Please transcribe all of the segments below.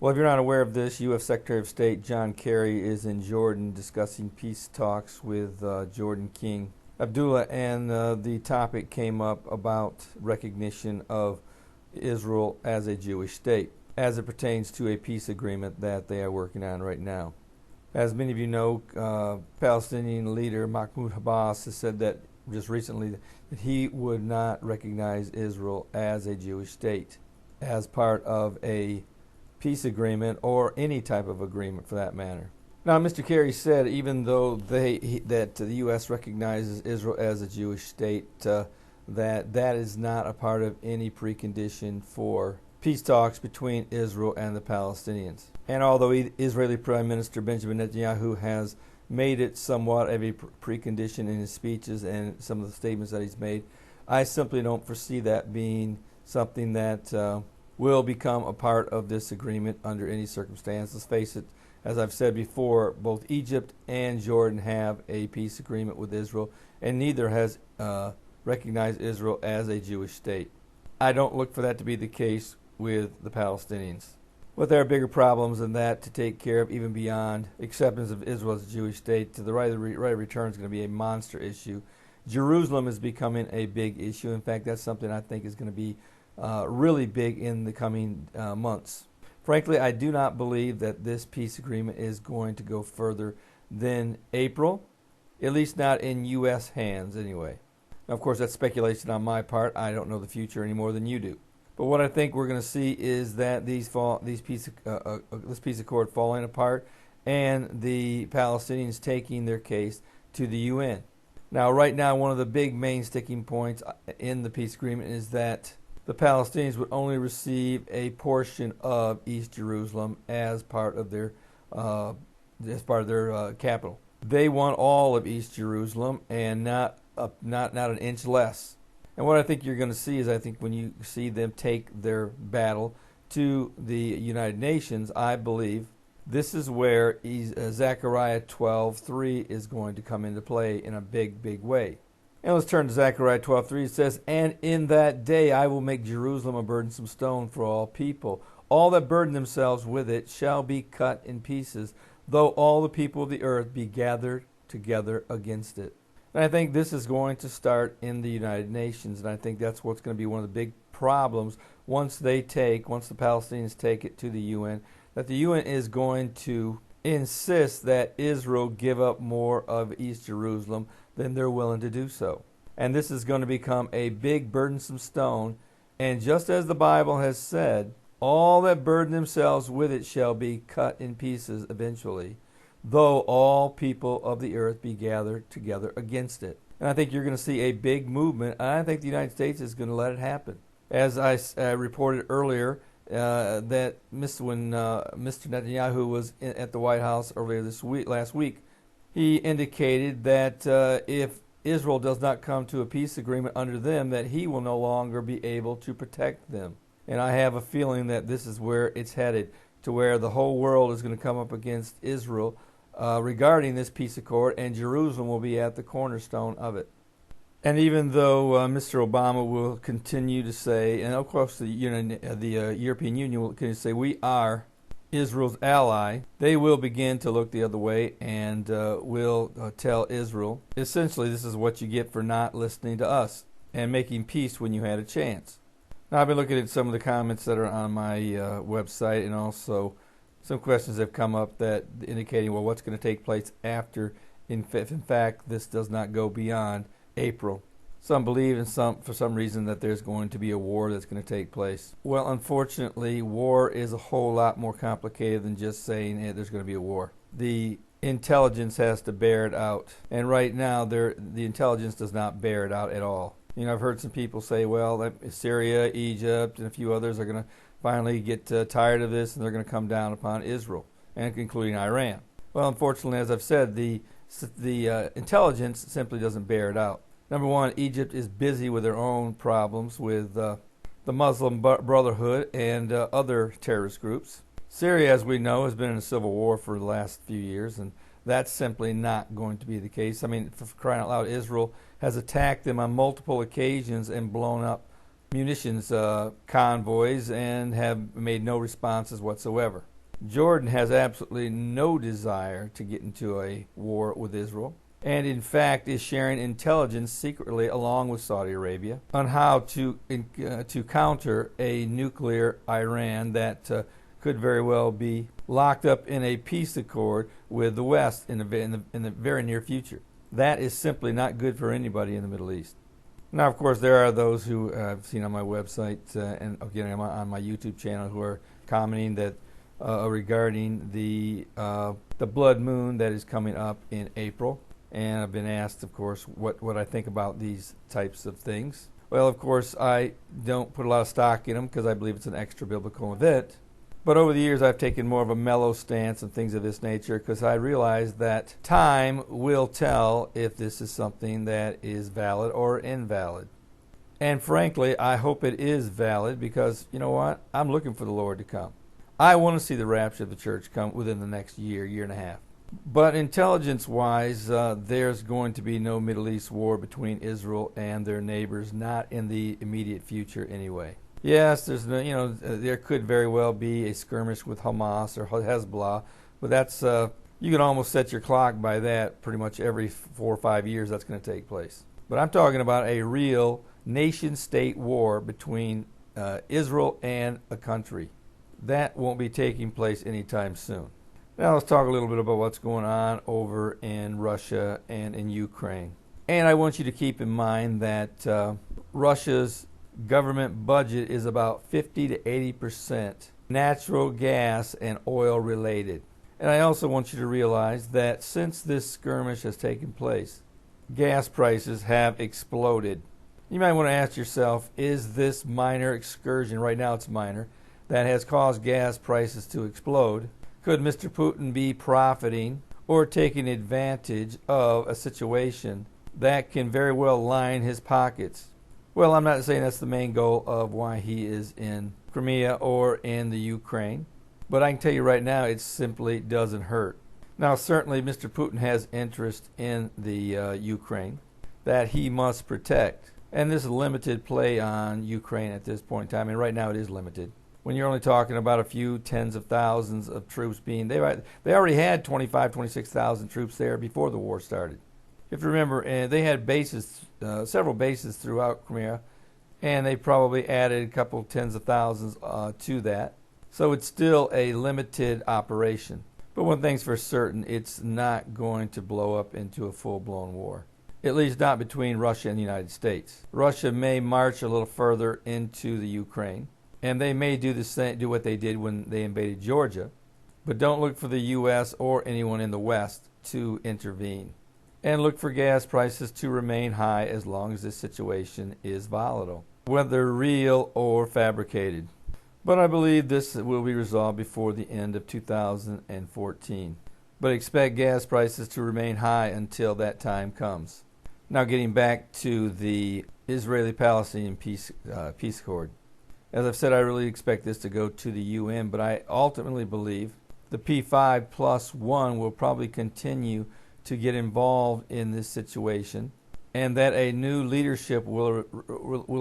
Well, if you're not aware of this, U.S. Secretary of State John Kerry is in Jordan discussing peace talks with Jordan King Abdullah, and the topic came up about recognition of Israel as a Jewish state as it pertains to a peace agreement that they are working on right now. As many of you know, Palestinian leader Mahmoud Abbas has said that just recently that he would not recognize Israel as a Jewish state as part of a peace agreement or any type of agreement for that matter. Now, Mr. Kerry said even though that the U.S. recognizes Israel as a Jewish state, that is not a part of any precondition for peace talks between Israel and the Palestinians. And although Israeli Prime Minister Benjamin Netanyahu has made it somewhat of a precondition in his speeches and some of the statements that he's made, I simply don't foresee that being something that will become a part of this agreement under any circumstance. Let's face it, as I've said before, both Egypt and Jordan have a peace agreement with Israel, and neither has recognized Israel as a Jewish state. I don't look for that to be the case with the Palestinians. But there are bigger problems than that to take care of, even beyond acceptance of Israel as a Jewish state. The right of return is going to be a monster issue. Jerusalem is becoming a big issue. In fact, that's something I think is going to be really big in the coming months. Frankly, I do not believe that this peace agreement is going to go further than April, at least not in U.S. hands anyway. Now, of course, that's speculation on my part. I don't know the future any more than you do. But what I think we're going to see is that this peace accord falling apart and the Palestinians taking their case to the UN. Now, right now, one of the big main sticking points in the peace agreement is that the Palestinians would only receive a portion of East Jerusalem as part of their capital. They want all of East Jerusalem and not an inch less. And what I think you're going to see is, I think when you see them take their battle to the United Nations, I believe this is where Zechariah 12:3 is going to come into play in a big, big way. And let's turn to Zechariah 12:3. It says, "And in that day I will make Jerusalem a burdensome stone for all people. All that burden themselves with it shall be cut in pieces, though all the people of the earth be gathered together against it." And I think this is going to start in the United Nations, and I think that's what's going to be one of the big problems once the Palestinians take it to the UN, that the UN is going to insist that Israel give up more of East Jerusalem than they're willing to do so. And this is going to become a big burdensome stone, and just as the Bible has said, all that burden themselves with it shall be cut in pieces eventually, though all people of the earth be gathered together against it. And I think you're going to see a big movement, and I think the United States is going to let it happen. As I reported earlier, that when Mr. Netanyahu was at the White House last week, he indicated that if Israel does not come to a peace agreement under them, that he will no longer be able to protect them. And I have a feeling that this is where it's headed, to where the whole world is going to come up against Israel regarding this peace accord, and Jerusalem will be at the cornerstone of it. And even though Mr. Obama will continue to say, and of course the European Union will continue to say, we are Israel's ally, they will begin to look the other way and will tell Israel, essentially, this is what you get for not listening to us and making peace when you had a chance. Now, I've been looking at some of the comments that are on my website, and also some questions have come up that indicating, well, what's going to take place after, in fact, this does not go beyond April. Some believe, and for some reason, that there's going to be a war that's going to take place. Well, unfortunately, war is a whole lot more complicated than just saying, hey, there's going to be a war. The intelligence has to bear it out, and right now, the intelligence does not bear it out at all. You know, I've heard some people say, well, that Syria, Egypt, and a few others are going to finally get tired of this, and they're going to come down upon Israel, and including Iran. Well, unfortunately, as I've said, the intelligence simply doesn't bear it out. Number one, Egypt is busy with their own problems with the Muslim Brotherhood and other terrorist groups. Syria, as we know, has been in a civil war for the last few years, and that's simply not going to be the case. I mean, for crying out loud, Israel has attacked them on multiple occasions and blown up munitions convoys and have made no responses whatsoever. Jordan has absolutely no desire to get into a war with Israel, and in fact is sharing intelligence secretly along with Saudi Arabia on how to counter a nuclear Iran that could very well be locked up in a peace accord with the West in the very near future. That is simply not good for anybody in the Middle East. Now, of course, there are those who I've seen on my website and again on my YouTube channel who are commenting that regarding the blood moon that is coming up in April. And I've been asked, of course, what I think about these types of things. Well, of course, I don't put a lot of stock in them because I believe it's an extra biblical event. But over the years, I've taken more of a mellow stance on things of this nature because I realize that time will tell if this is something that is valid or invalid. And frankly, I hope it is valid because, you know what? I'm looking for the Lord to come. I want to see the rapture of the church come within the next year and a half. But intelligence-wise, there's going to be no Middle East war between Israel and their neighbors, not in the immediate future anyway. Yes, there could very well be a skirmish with Hamas or Hezbollah, but that's you can almost set your clock by that. Pretty much every 4 or 5 years, that's going to take place. But I'm talking about a real nation-state war between Israel and a country. That won't be taking place anytime soon. Now let's talk a little bit about what's going on over in Russia and in Ukraine. And I want you to keep in mind that Russia's government budget is about 50 to 80% natural gas and oil related. And I also want you to realize that since this skirmish has taken place, gas prices have exploded. You might want to ask yourself, is this minor excursion, right now it's minor, that has caused gas prices to explode, could Mr. Putin be profiting or taking advantage of a situation that can very well line his pockets? Well, I'm not saying that's the main goal of why he is in Crimea or in the Ukraine, but I can tell you right now it simply doesn't hurt. Now, certainly Mr. Putin has interest in the Ukraine that he must protect, and this is limited play on Ukraine at this point in time, and right now it is limited. When you're only talking about a few tens of thousands of troops being, they already had 26,000 troops there before the war started. If you remember, they had bases, several bases throughout Crimea, and they probably added a couple tens of thousands to that. So it's still a limited operation. But one thing's for certain, it's not going to blow up into a full-blown war. At least not between Russia and the United States. Russia may march a little further into the Ukraine, and they may do what they did when they invaded Georgia. But don't look for the U.S. or anyone in the West to intervene. And look for gas prices to remain high as long as this situation is volatile, whether real or fabricated. But I believe this will be resolved before the end of 2014. But expect gas prices to remain high until that time comes. Now getting back to the Israeli-Palestinian peace accord. As I've said, I really expect this to go to the UN, but I ultimately believe the P5+1 will probably continue to get involved in this situation, and that a new leadership will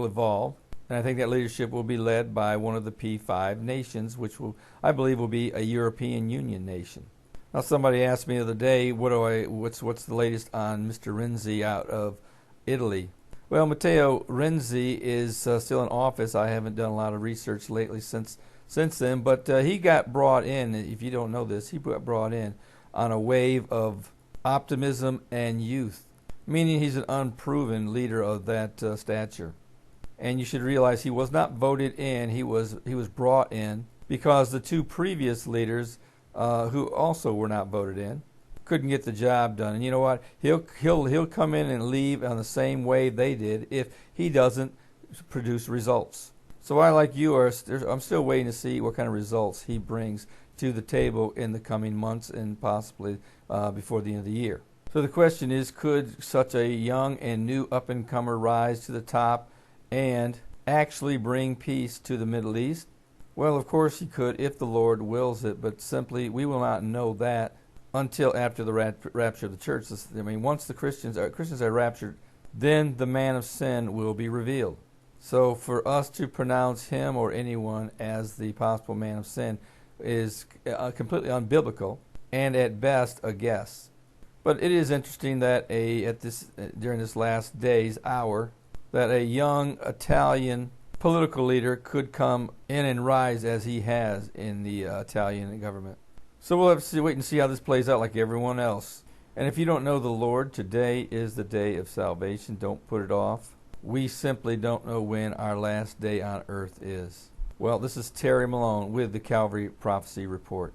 evolve. And I think that leadership will be led by one of the P5 nations, which I believe will be a European Union nation. Now, somebody asked me the other day, what's the latest on Mr. Renzi out of Italy? Well, Matteo Renzi is still in office. I haven't done a lot of research lately since then, but he got brought in. If you don't know this, he got brought in on a wave of optimism and youth, meaning he's an unproven leader of that stature. And you should realize he was not voted in. He was brought in because the two previous leaders, who also were not voted in, couldn't get the job done. And you know what? He'll come in and leave on the same way they did if he doesn't produce results. So I, like you, I'm still waiting to see what kind of results he brings to the table in the coming months and possibly before the end of the year. So the question is, could such a young and new up-and-comer rise to the top and actually bring peace to the Middle East? Well, of course he could if the Lord wills it, but simply we will not know that until after the rapture of the church. Once the Christians are raptured, then the man of sin will be revealed. So for us to pronounce him or anyone as the possible man of sin is completely unbiblical and at best a guess. But it is interesting that during this last day's hour, that a young Italian political leader could come in and rise as he has in the Italian government. So we'll have to wait and see how this plays out like everyone else. And if you don't know the Lord, today is the day of salvation. Don't put it off. We simply don't know when our last day on earth is. Well, this is Terry Malone with the Calvary Prophecy Report.